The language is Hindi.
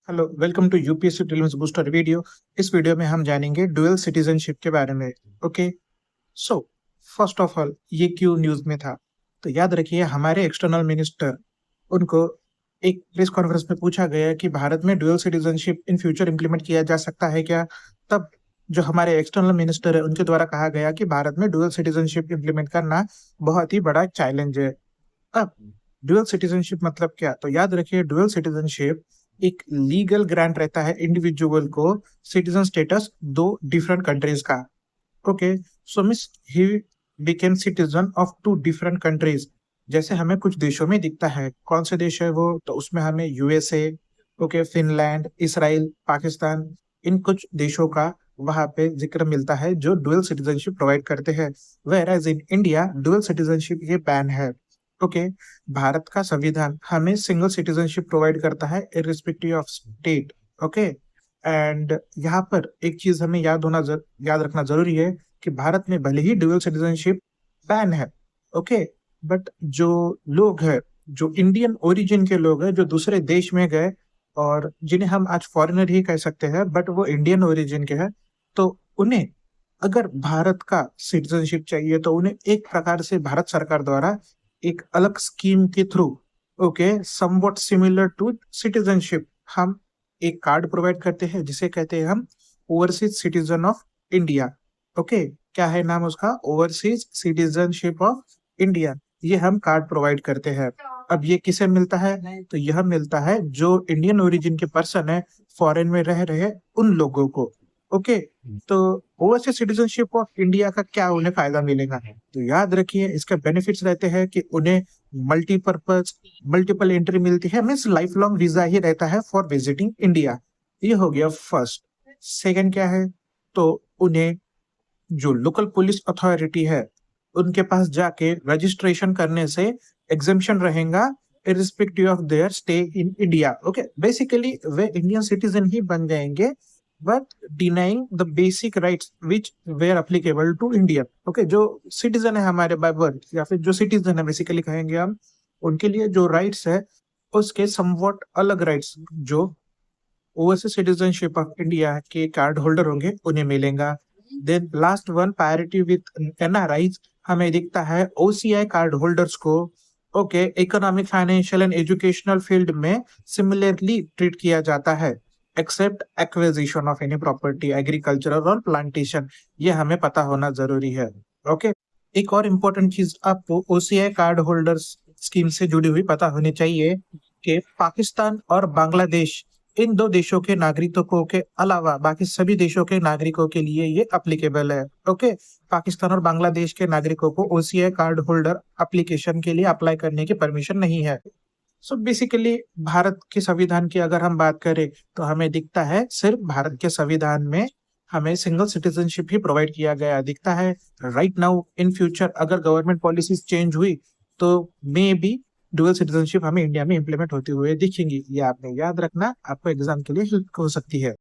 Hello, welcome to UPSC prelims booster video. इस वीडियो में हम जानेंगे डुअल सिटीजनशिप के बारे में। Okay, so first of all ये क्यों न्यूज में था? तो याद रखिए, हमारे एक्सटर्नल मिनिस्टर उनको एक प्रेस कॉन्फ्रेंस में पूछा गया कि भारत में dual citizenship in future implement किया जा सकता है क्या। तब जो हमारे एक्सटर्नल मिनिस्टर है उनके द्वारा कहा गया कि भारत में डुअल सिटीजनशिप इंप्लीमेंट करना बहुत ही बड़ा चैलेंज है। अब डुअल सिटीजनशिप मतलब क्या? तो याद रखिए, डुअल सिटीजनशिप एक लीगल ग्रांट रहता है इंडिविजुअल को सिटीजन स्टेटस दो डिफरेंट कंट्रीज का। Okay, so miss he became citizen of two different countries. जैसे हमें कुछ देशों में दिखता है, कौन से देश है वो? तो उसमें हमें USA, okay, Finland, Israel, Pakistan, इन कुछ देशों का वहां पे जिक्र मिलता है जो डुअल सिटीजनशिप प्रोवाइड करते हैं। Whereas in India dual citizenship ये बैन है। ओके, भारत का संविधान हमें सिंगल सिटीजनशिप प्रोवाइड करता है irrespective of state. Okay, and यहाँ पर एक चीज हमें याद रखना जरूरी है कि भारत में भले ही डुअल सिटीजनशिप बैन है, ओके, बट जो लोग हैं, जो इंडियन ओरिजिन के लोग हैं, जो दूसरे देश में गए और जिन्हें हम आज फॉरेनर ही कह सकते हैं बट वो इंडियन ओरिजिन के हैं, तो उन्हें अगर भारत का सिटीजनशिप चाहिए तो उन्हें एक प्रकार से भारत सरकार द्वारा एक अलग स्कीम के through, okay, somewhat similar to citizenship, हम एक कार्ड प्रोवाइड करते हैं जिसे कहते हैं हम overseas citizen of India. Okay, क्या है नाम उसका? Overseas citizenship of India. ये हम कार्ड प्रोवाइड करते हैं। अब ये किसे मिलता है? तो यह मिलता है जो इंडियन ओरिजिन के पर्सन है, फॉरेन में रह रहे उन लोगों को। ओके, तो ओवरसीज सिटीजनशिप ऑफ इंडिया का क्या उन्हें फायदा मिलेगा? तो याद रखिए, इसके बेनिफिट्स रहते हैं कि उन्हें मल्टीपर्पज मल्टीपल एंट्री मिलती है, मीन्स लाइफ लॉन्ग वीजा ही रहता है फॉर विजिटिंग इंडिया। ये हो गया फर्स्ट। सेकंड क्या है? तो उन्हें जो लोकल पुलिस अथॉरिटी है उनके पास जाके रजिस्ट्रेशन करने से एग्जेम्पशन रहेगा irrespective of their stay in India. Okay, basically वे इंडियन सिटीजन ही बन जाएंगे but denying the basic rights which were applicable to India. Okay, जो सिटीजन है हमारे बाय बर्थ या फिर जो सिटीजन है बेसिकली कहेंगे हम, उनके लिए जो राइट्स है उसके समवट अलग राइट्स जो ओवरसीज सिटीजनशिप ऑफ इंडिया के कार्ड होल्डर होंगे उन्हें मिलेगा। Then last one, parity with NRIs, हमें दिखता है ओसीआई कार्ड होल्डर्स को, okay, economic, financial and educational field में सिमिलरली ट्रीट किया जाता है except acquisition of any property, agricultural और प्लांटेशन। ये हमें पता होना जरूरी है। ओके, एक और इम्पोर्टेंट चीज आपको ओसीआई कार्ड होल्डर्स स्कीम से जुड़ी हुई पता होनी चाहिए कि पाकिस्तान और बांग्लादेश, इन दो देशों के नागरिकों के अलावा बाकी सभी देशों के नागरिकों के लिए ये अप्लीकेबल है। ओके, पाकिस्तान और बांग्लादेश के नागरिकों को ओसीआई कार्ड होल्डर एप्लीकेशन के लिए अप्लाई करने की परमिशन नहीं है। सो बेसिकली भारत के संविधान की अगर हम बात करें तो हमें दिखता है सिर्फ भारत के संविधान में हमें सिंगल सिटीजनशिप ही प्रोवाइड किया गया दिखता है। राइट नाउ इन फ्यूचर अगर गवर्नमेंट पॉलिसीज चेंज हुई तो मे बी डुअल सिटीजनशिप हमें इंडिया में इंप्लीमेंट होती हुए दिखेंगी। ये आपने याद रखना, आपको एग्जाम के लिए हेल्प हो सकती है।